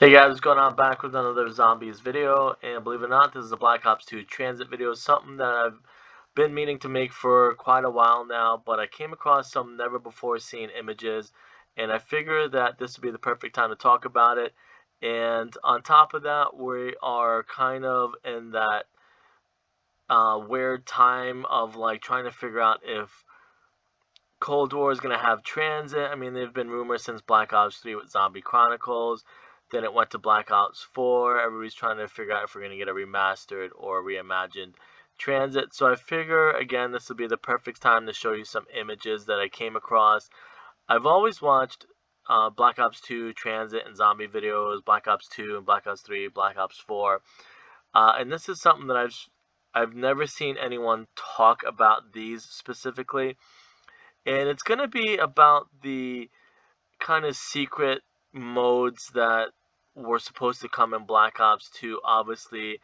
Hey guys, what's going on? Back with another zombies video, and believe it or not, this is a Black Ops 2 Transit video, something that I've been meaning to make for quite a while now, but I came across some never before seen images, and I figured that this would be the perfect time to talk about it. And on top of that, we are kind of in that weird time of like trying to figure out if Cold War is going to have Transit. I mean, there have been rumors since Black Ops 3 with Zombie Chronicles. Then it went to Black Ops 4. Everybody's trying to figure out if we're going to get a remastered or reimagined Transit. So I figure, again, this will be the perfect time to show you some images that I came across. I've always watched Black Ops 2 Transit and zombie videos, Black Ops 2 and Black Ops 3, Black Ops 4. And this is something that I've never seen anyone talk about these specifically. And it's going to be about the kind of secret modes that were supposed to come in Black Ops 2. Obviously,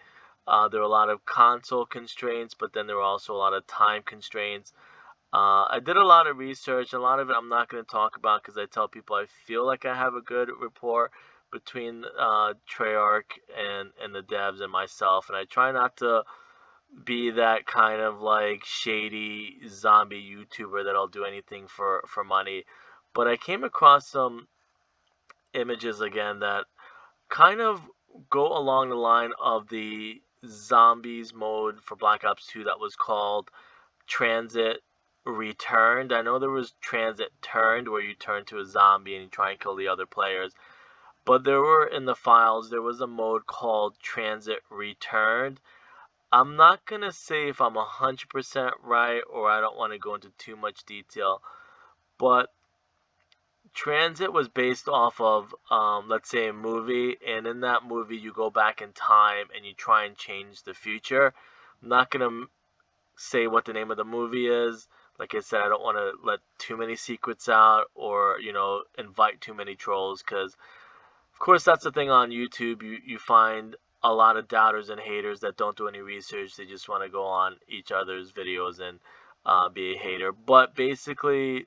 there were a lot of console constraints, but then there were also a lot of time constraints. I did a lot of research. A lot of it I'm not going to talk about because I tell people I feel like I have a good rapport between Treyarch and the devs and myself, and I try not to be that kind of like shady zombie YouTuber that'll do anything for money. But I came across some images again that kind of go along the line of the zombies mode for Black Ops 2 that was called Transit Returned. I know there was Transit Turned where you turn to a zombie and you try and kill the other players. But there were in the files, there was a mode called Transit Returned. I'm not going to say if I'm 100% right, or I don't want to go into too much detail, but Transit was based off of, let's say, a movie, and in that movie you go back in time and you try and change the future. I'm not going to say what the name of the movie is. Like I said, I don't want to let too many secrets out or, invite too many trolls, because of course that's the thing on YouTube. You find a lot of doubters and haters that don't do any research. They just want to go on each other's videos and be a hater. But basically,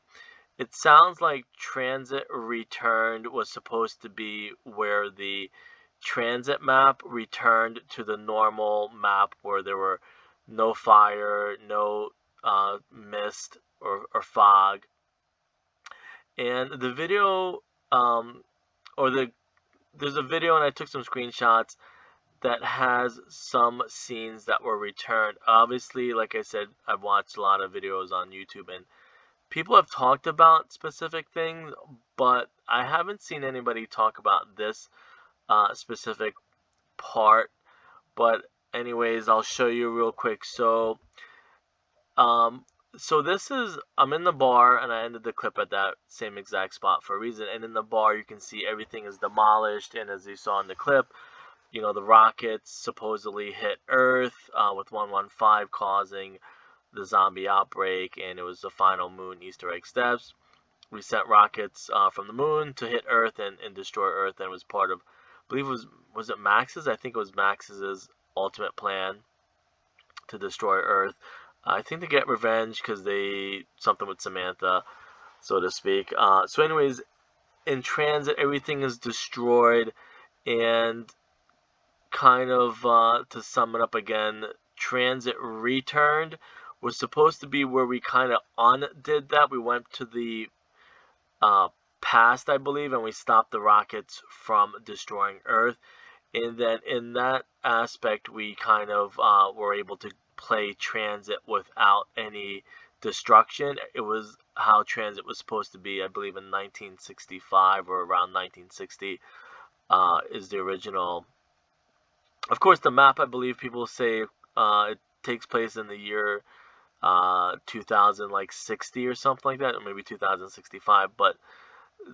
it sounds like Transit Returned was supposed to be where the transit map returned to the normal map where there were no fire, no mist or fog. And the video, or there's a video, and I took some screenshots that has some scenes that were returned. Obviously, like I said, I've watched a lot of videos on YouTube, and people have talked about specific things, but I haven't seen anybody talk about this specific part. But anyways, I'll show you real quick. Um, so this is, I'm in the bar, and I ended the clip at that same exact spot for a reason. And in the bar, you can see everything is demolished, and as you saw in the clip, the rockets supposedly hit Earth with 115 causing the zombie outbreak, and it was the final moon Easter egg steps. We sent rockets from the moon to hit Earth and destroy Earth, and it was part of, I believe was it Max's? I think it was Max's ultimate plan to destroy Earth. I think they get revenge because they something with Samantha, so to speak. So anyways, in Transit, everything is destroyed, and kind of to sum it up again, Transit Returned was supposed to be where we kind of undid that. We went to the past, I believe, and we stopped the rockets from destroying Earth. And then in that aspect, we kind of were able to play Transit without any destruction. It was how Transit was supposed to be, I believe, in 1965 or around 1960 is the original. Of course, the map, I believe people say it takes place in the year 2000, like 60 or something like that, or maybe 2065. But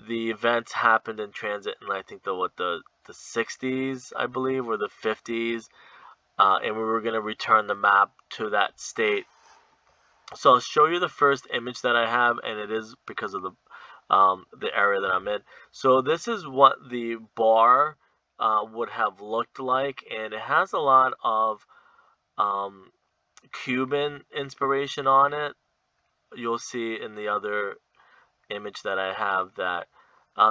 the events happened in Transit in, I think, the 60s, I believe, or the 50s, and we were going to return the map to that state. So I'll show you the first image that I have, and it is because of the area that I'm in. So this is what the bar would have looked like, and it has a lot of Cuban inspiration on it. You'll see in the other image that I have that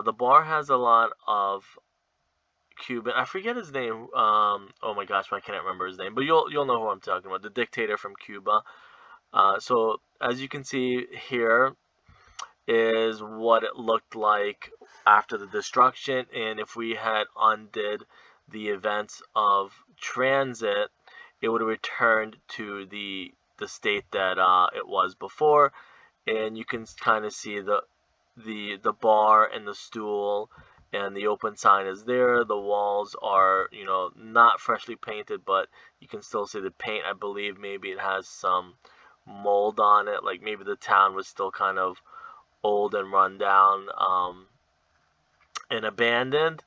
the bar has a lot of Cuban. I forget his name. Oh my gosh, why can't I remember his name? But you'll know who I'm talking about. The dictator from Cuba. So as you can see here is what it looked like after the destruction, and if we had undid the events of Transit, it would have returned to the state that it was before. And you can kind of see the bar and the stool, and the open sign is there. The walls are, you know, not freshly painted, but you can still see the paint. I believe maybe it has some mold on it, like maybe the town was still kind of old and run down, and abandoned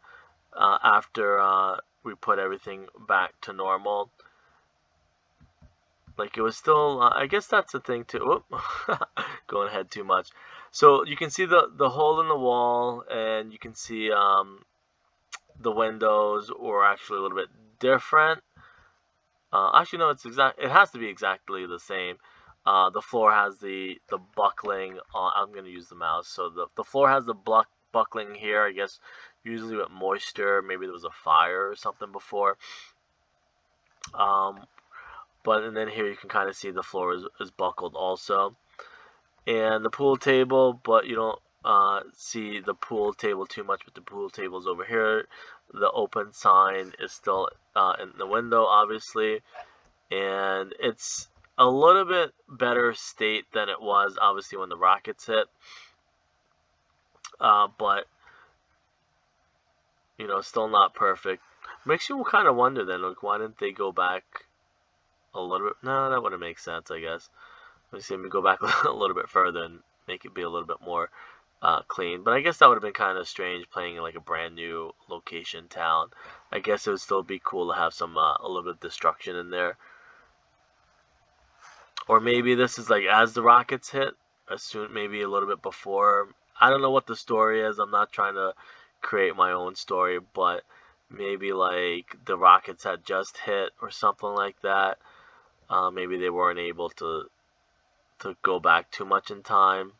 after we put everything back to normal. Like it was still, I guess that's the thing too. Going ahead too much. So you can see the hole in the wall, and you can see the windows were actually a little bit different. Actually, no, it has to be exactly the same. The floor has the buckling. I'm gonna use the mouse. So the floor has the buckling here. I guess usually with moisture, maybe there was a fire or something before. Um, but and then here you can kind of see the floor is buckled also, and the pool table. But you don't see the pool table too much. But the pool table is over here. The open sign is still in the window, obviously. And it's a little bit better state than it was obviously when the rockets hit, but you know, still not perfect. Makes you kind of wonder then, like, why didn't they go back a little bit? No, that wouldn't make sense, I guess. Let me see, let me go back a little bit further and make it be a little bit more clean. But I guess that would have been kind of strange playing in like a brand new location town. I guess it would still be cool to have some a little bit of destruction in there. Or maybe this is like as the rockets hit, as soon maybe a little bit before. I don't know what the story is. I'm not trying to create my own story, but maybe like the rockets had just hit or something like that. Maybe they weren't able to go back too much in time.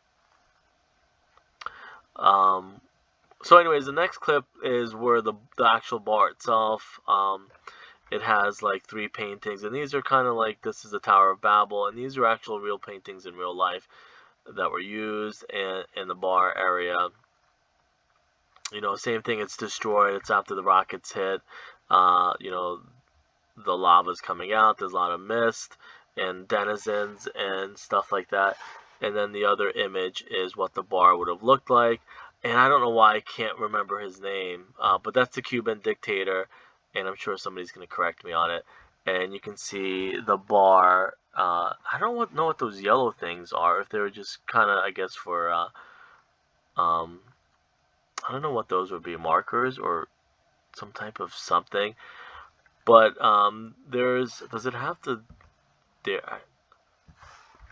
Um, so, anyways, the next clip is where the actual bar itself. It has like 3 paintings, and these are kind of like this is the Tower of Babel, and these are actual real paintings in real life that were used in the bar area. You know, same thing. It's destroyed. It's after the rockets hit. You know, the lava's coming out. There's a lot of mist and denizens and stuff like that. And then the other image is what the bar would have looked like. And I don't know why I can't remember his name, but that's the Cuban dictator, and I'm sure somebody's going to correct me on it. And you can see the bar. I don't know what those yellow things are. If they were just kind of, I guess, for I don't know what those would be, markers or some type of something. But does it have the deer? I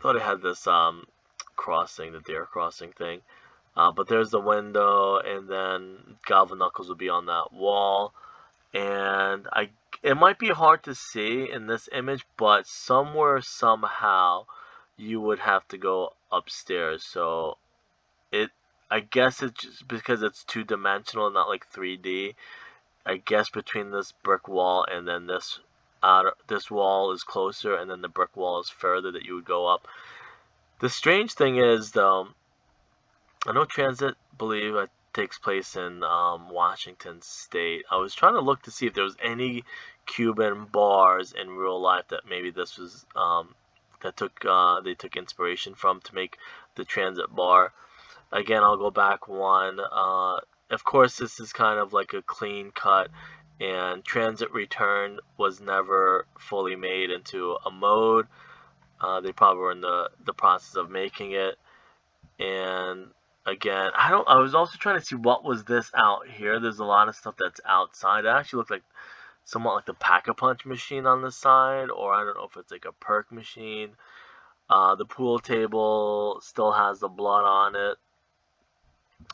thought it had this crossing, the deer crossing thing. But there's the window, and then Galvin Knuckles will be on that wall. And it might be hard to see in this image, but somewhere, somehow, you would have to go upstairs. So I guess it's just because it's 2-dimensional, not like 3D. I guess between this brick wall and then this wall is closer, and then the brick wall is further that you would go up. The strange thing is, though, I know Transit, believe it takes place in Washington State. I was trying to look to see if there was any Cuban bars in real life that maybe this was they took inspiration from to make the Transit bar. Again, I'll go back one. Of course, this is kind of like a clean cut, and Transit Returned was never fully made into a mode. They probably were in the process of making it. And again, I was also trying to see what was this out here. There's a lot of stuff that's outside. It actually looked like somewhat like the Pack-a-Punch machine on the side, or I don't know if it's like a perk machine. The pool table still has the blood on it.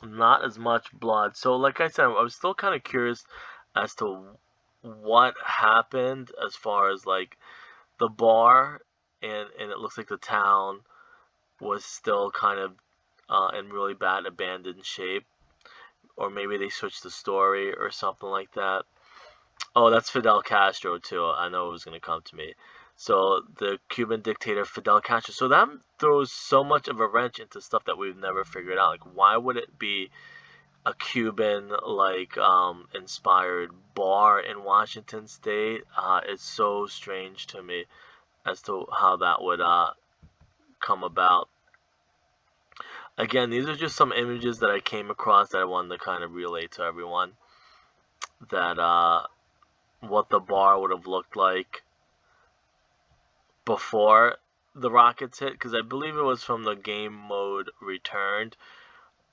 Not as much blood. So like I said, I was still kind of curious as to what happened as far as like the bar, and it looks like the town was still kind of in really bad abandoned shape. or maybe they switched the story or something like that. Oh, that's Fidel Castro too. I know it was gonna come to me. So the Cuban dictator Fidel Castro. So that throws so much of a wrench into stuff that we've never figured out. Like, why would it be a Cuban like inspired bar in Washington State? It's so strange to me as to how that would come about. Again, these are just some images that I came across that I wanted to kind of relay to everyone. That what the bar would have looked like before the rockets hit, because I believe it was from the game mode Returned.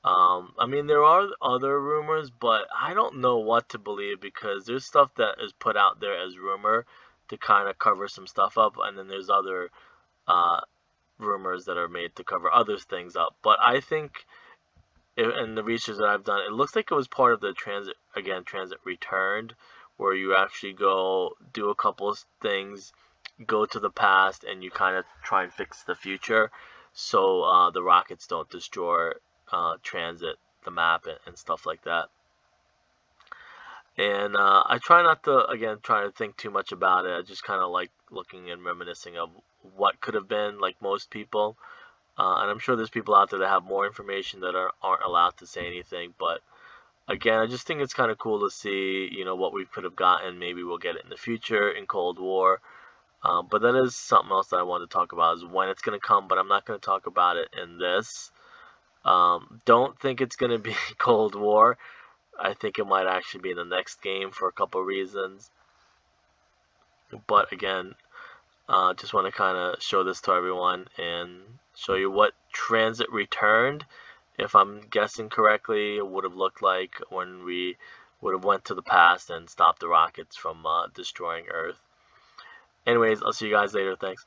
I mean, there are other rumors, but I don't know what to believe, because there's stuff that is put out there as rumor to kind of cover some stuff up, and then there's other uh, rumors that are made to cover other things up. But I think, in the research that I've done, it looks like it was part of the Transit Returned, where you actually go do a couple of things, go to the past, and you kind of try and fix the future, so the rockets don't destroy Transit, the map, and stuff like that. And I try not to, again, try to think too much about it. I just kind of like looking and reminiscing of what could have been, like most people. And I'm sure there's people out there that have more information that aren't allowed to say anything. But again, I just think it's kind of cool to see, what we could have gotten. Maybe we'll get it in the future in Cold War. But that is something else that I want to talk about, is when it's going to come. But I'm not going to talk about it in this. Don't think it's going to be Cold War. I think it might actually be in the next game for a couple reasons. But again, just want to kind of show this to everyone and show you what Transit Returned, if I'm guessing correctly, would have looked like when we would have went to the past and stopped the rockets from destroying Earth. Anyways, I'll see you guys later. Thanks.